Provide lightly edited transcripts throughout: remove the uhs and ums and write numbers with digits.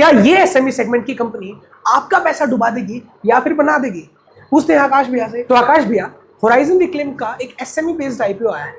क्या ये SME segment की कंपनी आपका पैसा डुबा देगी या फिर बना देगी? पूछते हैं आकाश भैया से। तो आकाश भैया, होराइजन रिक्लेम का एक एसएमई बेस्ड आईपीओ आया है,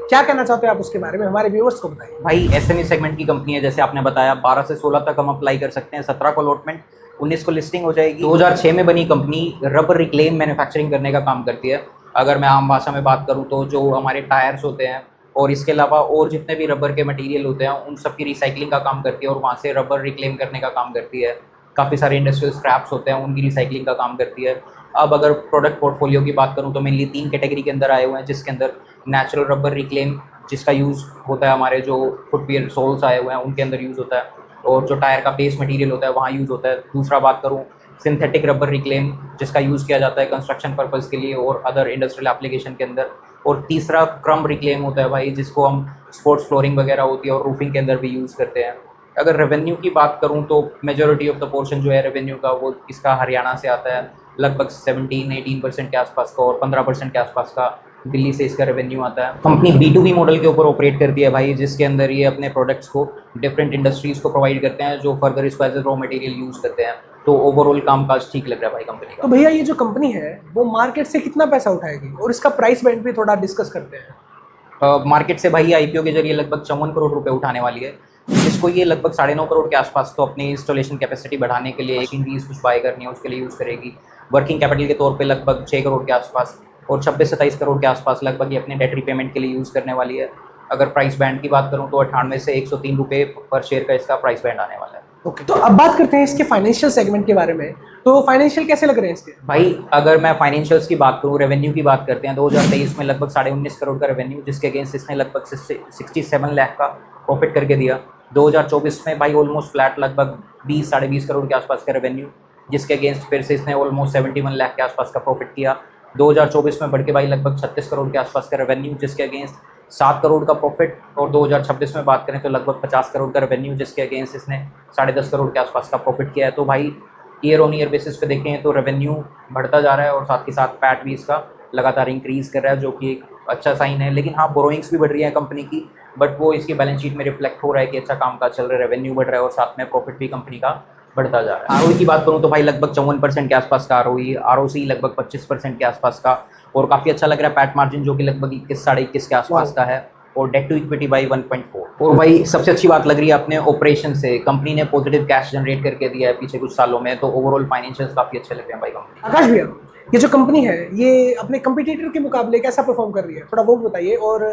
क्या कहना चाहते हैं आप उसके बारे में? हमारे व्यूअर्स को बताइए। भाई एसएमई सेगमेंट की कंपनी है, जैसे आपने बताया 12 से 16 तक हम अप्लाई कर सकते हैं, 17 को अलॉटमेंट, 19 को लिस्टिंग हो जाएगी। 2006 में बनी कंपनी रबर रिक्लेम मैन्युफैक्चरिंग करने का काम करती है। अगर मैं आम भाषा में बात करूँ तो जो हमारे टायर्स होते हैं और इसके अलावा और जितने भी रबर के मटेरियल होते हैं उन सब की रिसाइकलिंग का काम करती है और वहाँ से रबर रिक्लेम करने का काम करती है। काफ़ी सारे इंडस्ट्रियल स्क्रैप्स होते हैं, उनकी रिसाइकलिंग का काम करती है। अब अगर प्रोडक्ट पोर्टफोलियो की बात करूँ तो मेनली 3 कैटेगरी के अंदर आए हुए हैं, जिसके अंदर नेचुरल रबर रिक्लेम जिसका यूज़ होता है हमारे जो फुटवियर सोल्स आए हुए हैं उनके अंदर यूज़ होता है, और जो टायर का बेस मटेरियल होता है वहाँ यूज़ होता है। दूसरा बात करूँ सिंथेटिक रबर रिक्लेम, जिसका यूज़ किया जाता है कंस्ट्रक्शन पर्पज़ के लिए और अदर इंडस्ट्रियल एप्लीकेशन के अंदर। और तीसरा क्रम रिक्लेम होता है भाई, जिसको हम स्पोर्ट्स फ्लोरिंग वगैरह होती है और रूफिंग के अंदर भी यूज़ करते हैं। अगर रेवेन्यू की बात करूँ तो मेजॉरिटी ऑफ द पोर्शन जो है रेवेन्यू का वो इसका हरियाणा से आता है, लगभग 17-18% के आसपास का, और 15% के आसपास का दिल्ली से इसका रेवेन्यू आता है। कंपनी B2B मॉडल के ऊपर ऑपरेट करती है भाई, जिसके अंदर ये अपने प्रोडक्ट्स को डिफरेंट इंडस्ट्रीज़ को प्रोवाइड करते हैं जो फर्दर इसको as a raw material use करते हैं। तो ओवरऑल कामकाज ठीक लग रहा है भाई कंपनी का। तो भैया, ये जो कंपनी है वो मार्केट से कितना पैसा उठाएगी और इसका प्राइस बैंड भी थोड़ा डिस्कस करते हैं। मार्केट से भाई आईपीओ के जरिए लगभग 54 करोड़ रुपए उठाने वाली है, जिसको ये लगभग 9.5 करोड़ के आसपास तो अपनी इंस्टॉलेशन कैपेसिटी बढ़ाने के लिए मशीनरीज कुछ बाय करनी है उसके लिए यूज़ करेगी। वर्किंग कैपिटल के तौर पे लगभग 6 करोड़ के आसपास, और 26-27 करोड़ के आसपास लगभग ये अपने डेट रिपेमेंट के लिए यूज़ करने वाली है। अगर प्राइस बैंड की बात करूँ तो 98 से 103 रुपये पर शेयर का इसका प्राइस बैंड आने वाला है। ओके, तो अब बात करते हैं इसके फाइनेंशियल सेगमेंट के बारे में। तो फाइनेंशियल कैसे लग रहे हैं इसके? भाई अगर मैं फाइनेंशियल्स की बात करूँ, रेवेन्यू की बात करते हैं, 2023 में लगभग 19.5 करोड़ का रेवेन्यू, जिसके अगेंस्ट इसने लगभग 67 लाख का प्रॉफिट करके दिया। 2024 में भाई ऑलमोस्ट फ्लैट लगभग 20-20.5 करोड़ के आसपास का रेवेन्यू, जिसके अगेंस्ट फिर से इसने ऑलमोस्ट 71 लाख के आसपास का प्रॉफिट किया। 2024 में बढ़ के भाई लगभग 36 करोड़ के आसपास का रेवेन्यू, जिसके अगेंस्ट 7 करोड़ का प्रॉफिट, और 2026 में बात करें तो लगभग 50 करोड़ का रेवेन्यू, जिसके अगेंस्ट इसने 10.5 करोड़ के आसपास का प्रॉफिट किया है। तो भाई ईयर ऑन ईयर बेसिस पे देखें तो रेवेन्यू बढ़ता जा रहा है और साथ ही साथ पैट भी इसका लगातार इंक्रीज़ कर रहा है, जो कि एक अच्छा साइन है। लेकिन हाँ, बोरोइंग्स भी बढ़ रही है कंपनी की, बट वो इसकी बैलेंस शीट में रिफ्लेक्ट हो रहा है कि अच्छा काम काज चल रहा है, रेवेन्यू बढ़ रहा है और साथ में प्रॉफिट भी कंपनी का बढ़ता जा रहा है। आरओई की बात करूँ तो भाई लगभग 54% के आसपास का आरओई, आरओसी लगभग 25% के आसपास का, और काफ़ी अच्छा लग रहा है पैट मार्जिन जो कि लगभग 21-21.5 के आसपास का है, और डेट टू इक्विटी बाई 1.4। और भाई सबसे अच्छी बात लग रही है अपने ऑपरेशन से, कंपनी ने पॉजिटिव कैश जनरेट करके दिया है पीछे कुछ सालों में, तो ओवरऑल फाइनेंशियल्स काफ़ी अच्छे लग रहे हैं भाई कंपनी। आकाश भैया, ये जो कंपनी है ये अपने कंपटीटर के मुकाबले कैसा परफॉर्म कर रही है, थोड़ा वो बताइए। और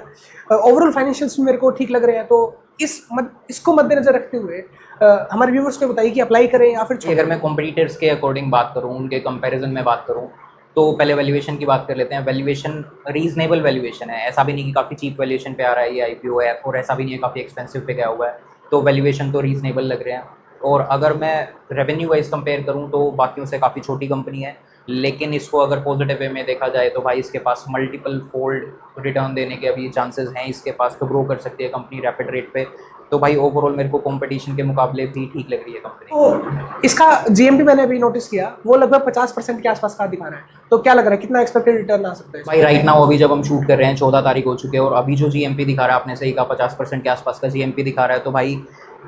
ओवरऑल फाइनेंशियल्स मेरे को ठीक लग रहे हैं, तो इसको मद्देनजर रखते हुए हमारे व्यूअर्स को बताइए कि अप्लाई करें या फिर छोड़ अगर मैं कॉम्पिटिटर्स के अकॉर्डिंग बात करूँ, उनके कंपैरिजन में बात करूँ, तो पहले वैल्यूएशन की बात कर लेते हैं। वैल्यूएशन रीजनेबल वैल्यूएशन है, ऐसा भी नहीं कि काफ़ी चीप वैल्यूएशन पे आ रहा है ये आईपीओ है, और ऐसा भी नहीं है काफ़ी एक्सपेंसिव पे गया हुआ है। तो वैल्यूएशन तो रीजनेबल लग रहे हैं। और अगर मैं रेवेन्यू वाइज कंपेयर करूँ तो बाकियों से काफ़ी छोटी कंपनी है, लेकिन इसको अगर पॉजिटिव वे में देखा जाए तो भाई इसके पास मल्टीपल फोल्ड रिटर्न देने के अभी चांसेस हैं इसके पास, तो ग्रो कर सकती है कंपनी रैपिड रेट पे। तो भाई ओवरऑल मेरे को कंपटीशन के मुकाबले भी ठीक लग रही है कंपनी। तो इसका जीएमपी मैंने अभी नोटिस किया, वो लगभग 50% के आसपास का दिखा रहा है, तो क्या लग रहा है कितना एक्सपेक्टेड रिटर्न आ सकता है? भाई राइट नाउ अभी जब हम शूट कर रहे हैं 14 तारीख हो चुके हैं, और अभी जो जीएमपी दिखा रहा है, आपने सही कहा 50% के आसपास का जीएमपी दिखा रहा है। तो भाई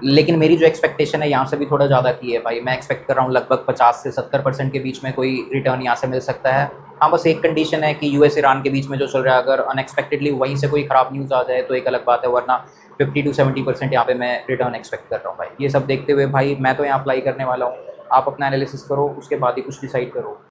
लेकिन मेरी जो एक्सपेक्टेशन है यहाँ से भी थोड़ा ज़्यादा की है भाई, मैं एक्सपेक्ट कर रहा हूँ लगभग 50 से 70% के बीच में कोई रिटर्न यहाँ से मिल सकता है। हाँ, बस एक कंडीशन है कि यूएस ईरान के बीच में जो चल रहा है, अगर अनएक्सपेक्टेडली वहीं से कोई ख़राब न्यूज़ आ जाए तो एक अलग बात है, वरना 50-70% यहाँ पे मैं रिटर्न एक्सपेक्ट कर रहा हूँ भाई। ये सब देखते हुए भाई मैं तो यहाँ अप्लाई करने वाला हूँ, आप अपना एनालिसिस करो, उसके बाद ही कुछ डिसाइड करो।